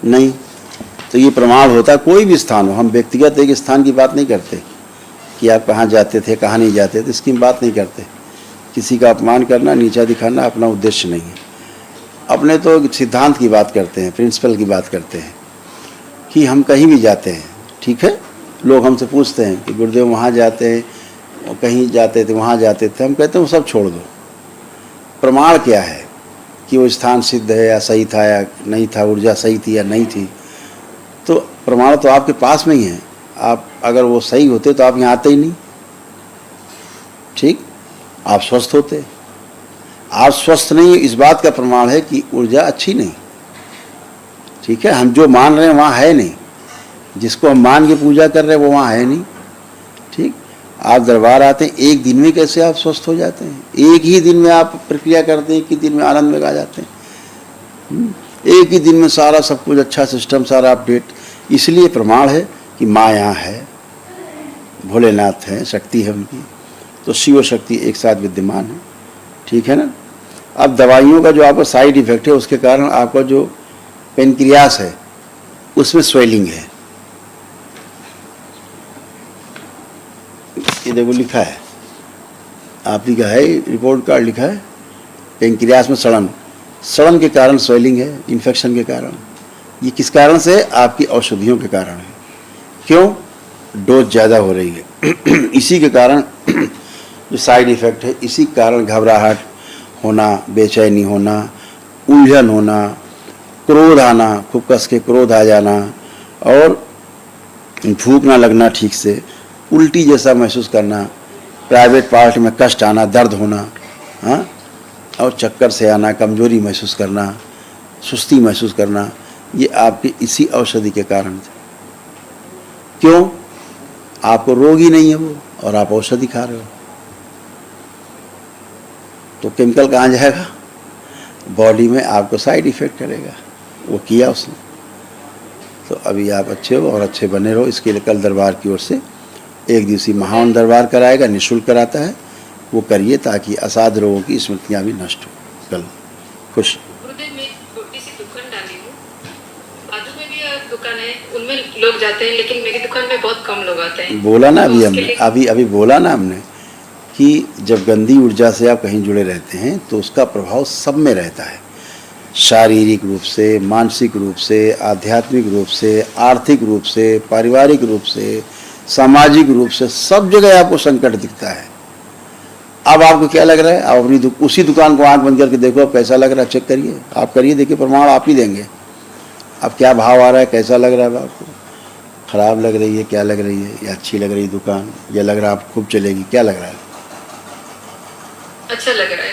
नहीं। तो ये प्रमाण होता है कोई भी स्थान हो। हम व्यक्तिगत एक स्थान की बात नहीं करते कि आप कहाँ जाते थे कहाँ नहीं जाते थे, इसकी बात नहीं करते। किसी का अपमान करना, नीचा दिखाना अपना उद्देश्य नहीं है। अपने तो सिद्धांत की बात करते हैं, प्रिंसिपल की बात करते हैं कि हम कहीं भी जाते हैं, ठीक है, लोग हमसे पूछते हैं कि गुरुदेव वहाँ जाते हैं, कहीं जाते थे, वहाँ जाते थे, हम कहते हैं वो सब छोड़ दो। प्रमाण क्या है कि वो स्थान सिद्ध है या सही था या नहीं था, ऊर्जा सही थी या नहीं थी? तो प्रमाण तो आपके पास में ही है। आप अगर वो सही होते तो आप यहाँ आते ही नहीं, ठीक, आप स्वस्थ होते। आप स्वस्थ नहीं, इस बात का प्रमाण है कि ऊर्जा अच्छी नहीं, ठीक है। हम जो मान रहे हैं वहाँ है नहीं, जिसको हम मान के पूजा कर रहे हैं वो वहाँ है नहीं, ठीक। आप दरबार आते हैं, एक दिन में कैसे आप स्वस्थ हो जाते हैं? एक ही दिन में आप प्रक्रिया करते हैं, एक ही दिन में आनंद में आ जाते हैं, एक ही दिन में सारा सब कुछ अच्छा सिस्टम, सारा अपडेट। इसलिए प्रमाण है कि माँ यहाँ है, भोलेनाथ है, शक्ति है उनकी, तो शिव शक्ति एक साथ विद्यमान है, ठीक है ना। अब दवाइयों का जो आपका साइड इफेक्ट है, उसके कारण आपका जो पेनक्रियास है उसमें स्वेलिंग है। ये देखो लिखा है, आप लिखा है, रिपोर्ट कार्ड लिखा है, पेनक्रियास में सड़न के कारण स्वेलिंग है, इन्फेक्शन के कारण। ये किस कारण से? आपकी औषधियों के कारण है। क्यों? डोज ज़्यादा हो रही है। इसी के कारण जो साइड इफ़ेक्ट है, इसी कारण घबराहट होना, बेचैनी होना, उलझन होना, क्रोध आना, खूब कस के क्रोध आ जाना, और भूख ना लगना ठीक से, उल्टी जैसा महसूस करना, प्राइवेट पार्ट में कष्ट आना, दर्द होना, हाँ, और चक्कर से आना, कमजोरी महसूस करना, सुस्ती महसूस करना, ये आपके इसी औषधि के कारण थे। क्यों? आपको रोग ही नहीं है वो, और आप औषधि खा रहे हो, तो केमिकल कहाँ जाएगा? बॉडी में आपको साइड इफेक्ट करेगा। वो किया उसने। तो अभी आप अच्छे हो और अच्छे बने रहो। इसके लिए कल दरबार की ओर से एक दिवसीय महावन दरबार कराएगा, निःशुल्क कराता है, वो करिए ताकि असाध रोगों की स्मृतियाँ भी नष्ट हो। कल खुश। गुरुदेव, मैं छोटी सी दुकान डाली हूँ, बाजू में भी दुकान है, उनमें लोग जाते हैं, लेकिन मेरी दुकान में बहुत कम लोग आते हैं। बोला ना अभी हमने, अभी बोला ना हमने कि जब गंदी ऊर्जा से आप कहीं जुड़े रहते हैं तो उसका प्रभाव सब में रहता है, शारीरिक रूप से, मानसिक रूप से, आध्यात्मिक रूप से, आर्थिक रूप से, पारिवारिक रूप से, सामाजिक रूप से, सब जगह आपको संकट दिखता है। अब आपको क्या लग रहा है? आप अपनी उसी दुकान को आंख बंद करके देखो, अब कैसा लग रहा है, चेक करिए, आप करिए, देखिए, प्रमाण आप ही देंगे। अब क्या भाव आ रहा है, कैसा लग रहा है आपको? खराब लग रही है, क्या लग रही है, या अच्छी लग रही है दुकान, या लग रहा है आप खूब चलेगी, क्या लग रहा है? अच्छा लग रहा है,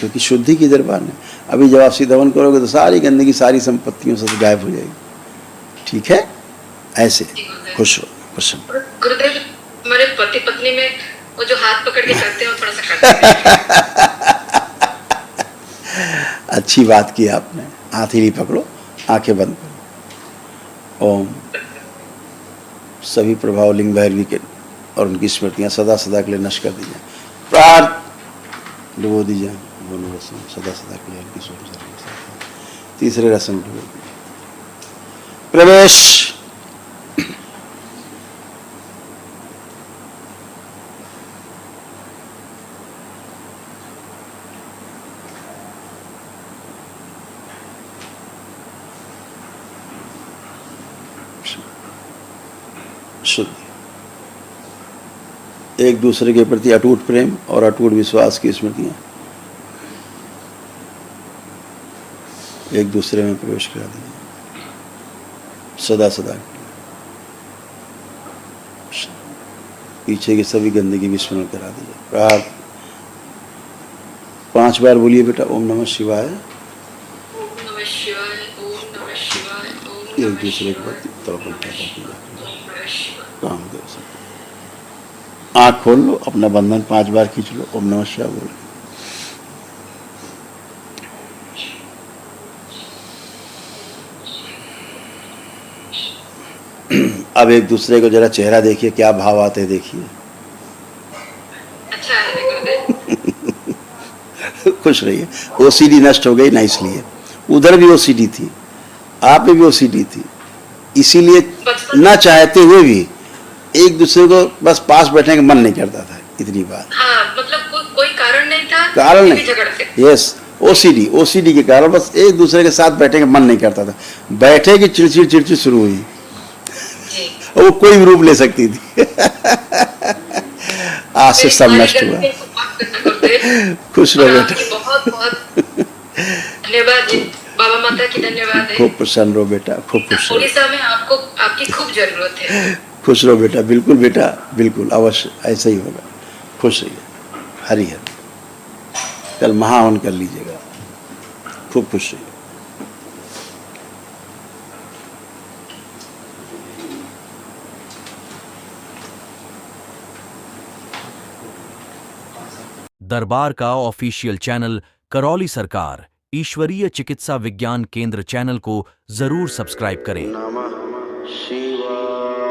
क्योंकि शुद्धि की दरबार है। अभी जब आप सीधावन करोगे तो सारी गंदगी, सारी संपत्तियों से गायब हो जाएगी, ठीक है। ऐसे खुश हो, प्रसन्न। गुरुदेव, हमारे पति पत्नी में वो जो हाथ पकड़ के करते हैं, वो थोड़ा सा करते हैं। अच्छी बात की आपने। हाथ ही नहीं पकड़ो, आंखें बंद करो। ओम। सभी प्रभाव लिंग भैरवी के और उनकी स्मृतियां सदा सदा के लिए नष्ट कर दीजिए, प्रार्थ डुबो दीजिए, दोनों रसम सदा सदा के लिए उनकी सोच। तीसरे रसम डुबो प्रवेश। शुद्ध, एक दूसरे के प्रति अटूट प्रेम और अटूट विश्वास की स्मृतियां एक दूसरे में प्रवेश करा दीजिए, सदा सदा। पीछे की सभी गंदगी विस्मरण करा दीजिए। प्रार्थ 5 बार बोलिए बेटा, ओम नमः शिवाय। ओम नमः शिवाय, ओम नमः शिवाय, ओम एक दूसरे के प्रति तर्पण कीजिए। काम दो सब। आँख खोल लो, अपना बंधन 5 बार खींच लो, ओम नमः शिवाय बोल। अब एक दूसरे को जरा चेहरा देखिए, क्या भाव आते देखिए। अच्छा है गुरुदेव। खुश रहिए। ओसीडी नष्ट हो गई ना, इसलिए उधर भी ओसीडी थी, आप में भी ओसीडी थी, इसीलिए बचपन ना चाहते हुए भी एक दूसरे को बस पास बैठने का मन नहीं करता था, इतनी बात। हाँ, मतलब कोई कारण नहीं था, कारण फिर नहीं, भी झगड़ते। यस, ओसीडी के कारण बस एक दूसरे के साथ बैठने का मन नहीं करता था। बैठे कि चिड़चिड़ शुरू हुई, जी। और वो कोई भी रूप ले सकती थी। आज से सब हमारे नष्ट घर हुआ। में इसको माफ करना करते। खुश रहो और बेटा, आपकी बहुत बहुत धन्यवाद जी, बाबा माता की धन्यवाद है। खूब प्रसन्न रहो बेटा, खूब खुश रहो। उड़ीसा में आपको आपकी खूब जरूरत है। खुश रहो बेटा, बिल्कुल बेटा, बिल्कुल अवश्य ऐसा ही होगा। खुश रहिए, हरि हरि। कल महाहवन कर लीजिएगा, खूब खुश रहिए। दरबार का ऑफिशियल चैनल करौली सरकार ईश्वरीय चिकित्सा विज्ञान केंद्र चैनल को जरूर सब्सक्राइब करें। नमः शिवाय।